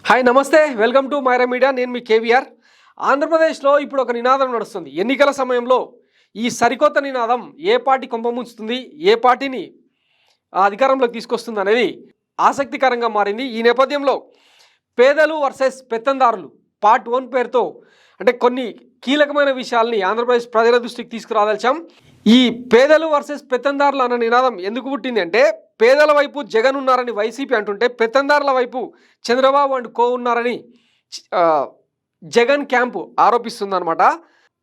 Hi నమస్తే, welcome to Myra media. నేను మీ కేవీఆర్. ఆంధ్రప్రదేశ్లో ఇప్పుడు ఒక నినాదం నడుస్తుంది. ఎన్నికల సమయంలో ఈ సరికొత్త నినాదం ఏ పార్టీ కొంపముంచుతుంది, ఏ పార్టీని అధికారంలోకి తీసుకొస్తుంది అనేది ఆసక్తికరంగా మారింది. ఈ నేపథ్యంలో పేదలు వర్సెస్ పెత్తందారులు పార్ట్ 1 పేరుతో అంటే కొన్ని కీలకమైన విషయాల్ని ఆంధ్రప్రదేశ్ ప్రజల దృష్టికి తీసుకురాదలిచాం. ఈ పేదలు వర్సెస్ పెత్తందారులు అన్న నినాదం ఎందుకు పుట్టింది అంటే, పేదల వైపు జగన్ ఉన్నారని వైసీపీ అంటుంటే, పెత్తందారుల వైపు చంద్రబాబు అండ్ కో ఉన్నారని జగన్ క్యాంపు ఆరోపిస్తుందన్నమాట.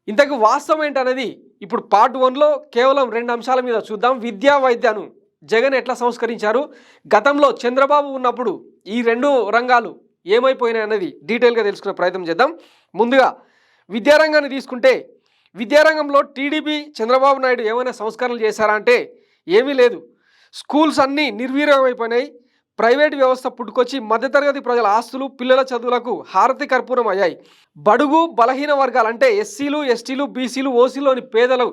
ఇంతకు వాస్తవం ఏంటనేది ఇప్పుడు పార్ట్ 1లో కేవలం 2 అంశాల మీద చూద్దాం. విద్యా వైద్యను జగన్ ఎట్లా సంస్కరించారు, గతంలో చంద్రబాబు ఉన్నప్పుడు ఈ 2 రంగాలు ఏమైపోయినాయి అన్నది డీటెయిల్గా తెలుసుకునే ప్రయత్నం చేద్దాం. ముందుగా విద్యారంగాన్ని తీసుకుంటే, విద్యారంగంలో టీడీపీ చంద్రబాబు నాయుడు ఏమైనా సంస్కరణలు చేశారా అంటే ఏమీ లేదు. స్కూల్స్ అన్నీ నిర్వీర్యమైపోయినాయి. ప్రైవేట్ వ్యవస్థ పుట్టుకొచ్చి మధ్యతరగతి ప్రజల ఆస్తులు, పిల్లల చదువులకు హారతి కర్పూరం అయ్యాయి. బడుగు బలహీన వర్గాలు అంటే ఎస్సీలు, ఎస్టీలు, బీసీలు, ఓసీలోని పేదలు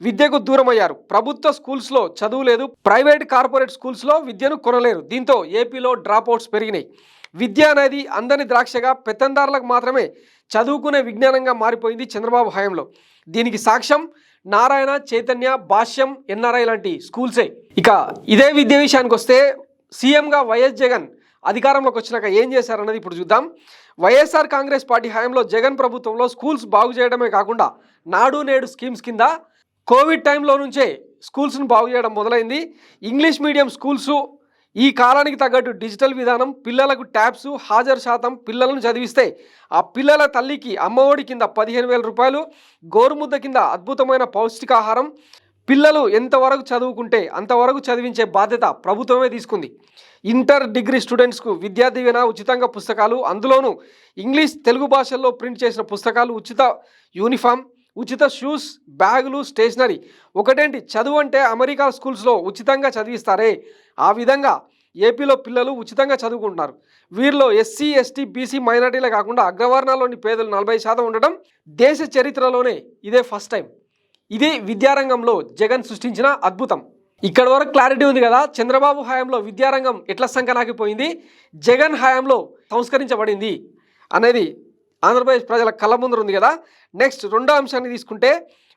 విద్యకు దూరం అయ్యారు. ప్రభుత్వ స్కూల్స్లో చదువు లేదు, ప్రైవేట్ కార్పొరేట్ స్కూల్స్లో విద్యను కొనలేరు. దీంతో ఏపీలో డ్రాప్అవుట్స్ పెరిగినాయి. విద్య అనేది అందని ద్రాక్షగా పెత్తందారులకు మాత్రమే చదువుకునే విజ్ఞానంగా మారిపోయింది చంద్రబాబు హయాంలో. దీనికి సాక్ష్యం నారాయణ, చైతన్య, భాష్యం, ఎన్ఆర్ఐ లాంటి స్కూల్సే. ఇక ఇదే విద్య విషయానికి వస్తే, సీఎంగా వైఎస్ జగన్ అధికారంలోకి వచ్చినాక ఏం చేశారన్నది ఇప్పుడు చూద్దాం. వైఎస్ఆర్ కాంగ్రెస్ పార్టీ హయాంలో జగన్ ప్రభుత్వంలో స్కూల్స్ బాగు చేయడమే కాకుండా నాడు నేడు స్కీమ్స్ కింద కోవిడ్ టైంలో నుంచే స్కూల్స్ను బాగు చేయడం మొదలైంది. ఇంగ్లీష్ మీడియం స్కూల్సు, ఈ కాలానికి తగ్గట్టు డిజిటల్ విధానం, పిల్లలకు ట్యాబ్స్, హాజరు శాతం, పిల్లలను చదివిస్తే ఆ పిల్లల తల్లికి అమ్మఒడి కింద 15,000 రూపాయలు, గోరుముద్ద కింద అద్భుతమైన పౌష్టికాహారం, పిల్లలు ఎంతవరకు చదువుకుంటే అంతవరకు చదివించే బాధ్యత ప్రభుత్వమే తీసుకుంది. ఇంటర్ డిగ్రీ స్టూడెంట్స్కు విద్యా దీవెన, ఉచితంగా పుస్తకాలు, అందులోనూ ఇంగ్లీష్ తెలుగు భాషల్లో ప్రింట్ చేసిన పుస్తకాలు, ఉచిత యూనిఫామ్, ఉచిత షూస్, బ్యాగులు, స్టేషనరీ. ఒకటేంటి, చదువు అంటే అమెరికా స్కూల్స్లో ఉచితంగా చదివిస్తారే ఆ విధంగా ఏపీలో పిల్లలు ఉచితంగా చదువుకుంటున్నారు. వీరిలో ఎస్సీ, ఎస్టీ, బీసీ మైనార్టీలే కాకుండా అగ్రవర్ణాల్లోని పేదలు 40% ఉండడం దేశ చరిత్రలోనే ఇదే ఫస్ట్ టైం. ఇది విద్యారంగంలో జగన్ సృష్టించిన అద్భుతం. ఇక్కడ వరకు క్లారిటీ ఉంది కదా. చంద్రబాబు హయాంలో విద్యారంగం ఎట్లా సంకనాకిపోయింది, జగన్ హయాంలో సంస్కరించబడింది అనేది ఆంధ్రప్రదేశ్ ప్రజల కళ్ళ ముందర ఉంది కదా. నెక్స్ట్ 2వ అంశాన్ని తీసుకుంటే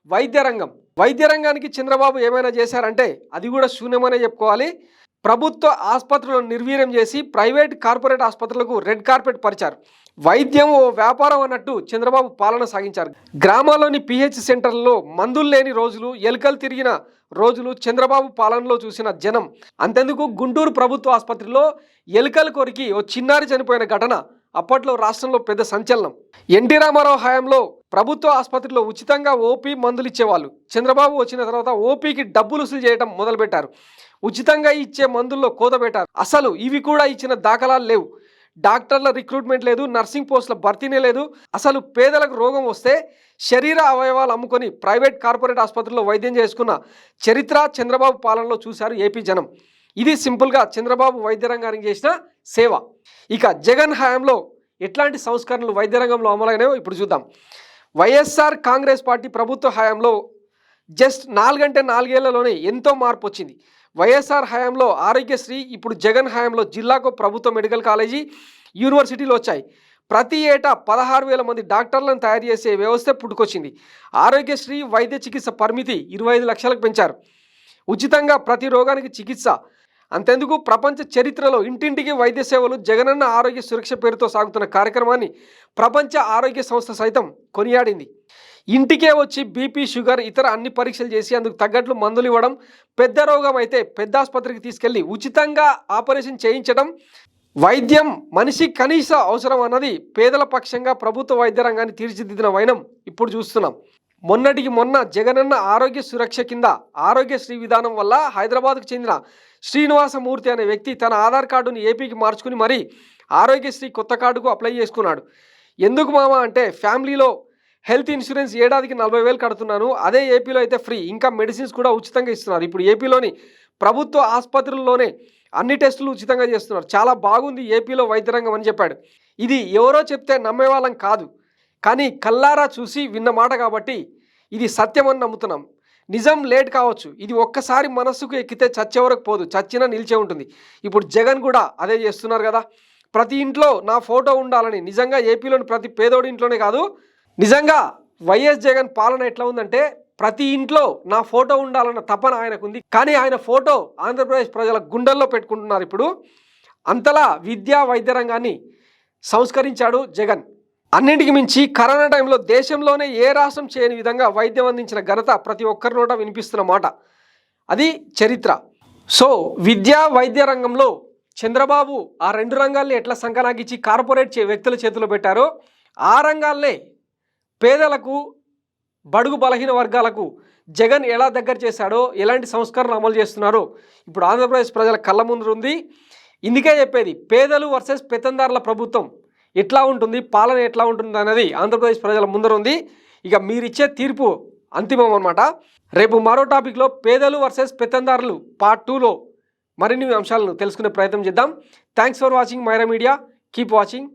వైద్యరంగం. వైద్యరంగానికి చంద్రబాబు ఏమైనా చేశారంటే అది కూడా శూన్యమనే చెప్పుకోవాలి. ప్రభుత్వ ఆసుపత్రులను నిర్వీర్యం చేసి ప్రైవేట్ కార్పొరేట్ ఆసుపత్రులకు రెడ్ కార్పెట్ పరిచారు. వైద్యం ఓ వ్యాపారం అన్నట్టు చంద్రబాబు పాలన సాగించారు. గ్రామాల్లోని పిహెచ్ సెంటర్లలో మందులు లేని రోజులు, ఎలుకలు తిరిగిన రోజులు చంద్రబాబు పాలనలో చూసిన జనం. అంతెందుకు, గుంటూరు ప్రభుత్వ ఆసుపత్రిలో ఎలుకలు కొరికి ఓ చిన్నారి చనిపోయిన ఘటన అప్పట్లో రాష్ట్రంలో పెద్ద సంచలనం. ఎన్టీ రామారావు హయాంలో ప్రభుత్వ ఆసుపత్రిలో ఉచితంగా ఓపీ మందులు ఇచ్చేవాళ్ళు. చంద్రబాబు వచ్చిన తర్వాత ఓపీకి డబ్బులు వసూలు చేయడం మొదలుపెట్టారు. ఉచితంగా ఇచ్చే మందుల్లో కోత పెట్టారు. అసలు ఇవి కూడా ఇచ్చిన దాఖలాలు లేవు. డాక్టర్ల రిక్రూట్మెంట్ లేదు, నర్సింగ్ పోస్టుల భర్తీనే లేదు. అసలు పేదలకు రోగం వస్తే శరీర అవయవాలు అమ్ముకొని ప్రైవేట్ కార్పొరేట్ ఆసుపత్రుల్లో వైద్యం చేసుకున్న చరిత్ర చంద్రబాబు పాలనలో చూశారు ఏపీ జనం. ఇది సింపుల్గా చంద్రబాబు వైద్య రంగానికి చేసిన సేవ. ఇక జగన్ హయాంలో ఎట్లాంటి సంస్కరణలు వైద్య రంగంలో అమలైనాయో ఇప్పుడు చూద్దాం. వైఎస్ఆర్ కాంగ్రెస్ పార్టీ ప్రభుత్వ హయాంలో జస్ట్ 4 ఏళ్లలోనే ఎంతో మార్పు వచ్చింది. వైఎస్ఆర్ హయాంలో ఆరోగ్యశ్రీ, ఇప్పుడు జగన్ హయాంలో జిల్లాకు ప్రభుత్వ మెడికల్ కాలేజీ, యూనివర్సిటీలు వచ్చాయి. ప్రతి ఏటా 16,000 మంది డాక్టర్లను తయారు చేసే వ్యవస్థ పుట్టుకొచ్చింది. ఆరోగ్యశ్రీ వైద్య చికిత్స పరిమితి 25 లక్షలకు పెంచారు. ఉచితంగా ప్రతి రోగానికి చికిత్స. అంతెందుకు, ప్రపంచ చరిత్రలో ఇంటింటికి వైద్య సేవలు, జగనన్న ఆరోగ్య సురక్ష పేరుతో సాగుతున్న కార్యక్రమాన్ని ప్రపంచ ఆరోగ్య సంస్థ సైతం కొనియాడింది. ఇంటికే వచ్చి బీపీ, షుగర్, ఇతర అన్ని పరీక్షలు చేసి అందుకు తగ్గట్లు మందులు ఇవ్వడం, పెద్ద రోగం అయితే పెద్ద ఆసుపత్రికి తీసుకెళ్లి ఉచితంగా ఆపరేషన్ చేయించడం. వైద్యం మనిషి కనీస అవసరం అన్నది పేదల పక్షంగా ప్రభుత్వ వైద్య రంగాన్ని తీర్చిదిద్దిన వైనం ఇప్పుడు చూస్తున్నాం. మొన్నటికి మొన్న జగనన్న ఆరోగ్య సురక్ష కింద ఆరోగ్యశ్రీ విధానం వల్ల హైదరాబాద్కు చెందిన శ్రీనివాసమూర్తి అనే వ్యక్తి తన ఆధార్ కార్డుని ఏపీకి మార్చుకుని మరీ ఆరోగ్యశ్రీ కొత్త కార్డుకు అప్లై చేసుకున్నాడు. ఎందుకు మామ అంటే, ఫ్యామిలీలో హెల్త్ ఇన్సూరెన్స్ ఏడాదికి 40,000 కడుతున్నాను, అదే ఏపీలో అయితే ఫ్రీ, ఇంకా మెడిసిన్స్ కూడా ఉచితంగా ఇస్తున్నారు. ఇప్పుడు ఏపీలోని ప్రభుత్వ ఆసుపత్రుల్లోనే అన్ని టెస్టులు ఉచితంగా చేస్తున్నారు. చాలా బాగుంది ఏపీలో వైద్యరంగం అని చెప్పాడు. ఇది ఎవరో చెప్తే నమ్మేవాళ్ళం కాదు, కానీ కల్లారా చూసి విన్న మాట కాబట్టి ఇది సత్యమని నమ్ముతున్నాం. నిజం లేట్ కావచ్చు, ఇది ఒక్కసారి మనస్సుకు ఎక్కితే చచ్చే వరకు పోదు, చచ్చినా నిలిచే ఉంటుంది. ఇప్పుడు జగన్ కూడా అదే చేస్తున్నారు కదా. ప్రతి ఇంట్లో నా ఫోటో ఉండాలని, నిజంగా ఏపీలోని ప్రతి పేదోడి ఇంట్లోనే కాదు, నిజంగా వైఎస్ జగన్ పాలన ఎట్లా ఉందంటే ప్రతి ఇంట్లో నా ఫోటో ఉండాలన్న తపన ఆయనకుంది. కానీ ఆయన ఫోటో ఆంధ్రప్రదేశ్ ప్రజల గుండెల్లో పెట్టుకుంటున్నారు. ఇప్పుడు అంతలా విద్యా వైద్య రంగాన్ని సంస్కరించాడు జగన్. అన్నింటికి మించి కరోనా టైంలో దేశంలోనే ఏ రాష్ట్రం చేయని విధంగా వైద్యం అందించిన ఘనత ప్రతి ఒక్కరి నోట వినిపిస్తున్న మాట. అది చరిత్ర. సో విద్యా వైద్య రంగంలో చంద్రబాబు ఆ రెండు రంగాల్ని ఎట్లా సంకనాగించి కార్పొరేట్ వ్యక్తుల చేతిలో పెట్టారో, ఆ రంగాల్నే పేదలకు, బడుగు బలహీన వర్గాలకు జగన్ ఎలా దగ్గర చేశాడో, ఎలాంటి సంస్కరణలు అమలు చేస్తున్నారో ఇప్పుడు ఆంధ్రప్రదేశ్ ప్రజల కళ్ళ ముందు ఉంది. ఇందుకే చెప్పేది, పేదలు వర్సెస్ పెత్తందారుల ప్రభుత్వం ఎట్లా ఉంటుంది, పాలన ఎట్లా ఉంటుంది అనేది ఆంధ్రప్రదేశ్ ప్రజల ముందర ఉంది. ఇక మీరిచ్చే తీర్పు అంతిమం అన్నమాట. రేపు మరో టాపిక్లో పేదలు వర్సెస్ పెత్తందారులు పార్ట్ 2లో మరిన్ని అంశాలను తెలుసుకునే ప్రయత్నం చేద్దాం. Thanks for watching Myra media. Keep watching.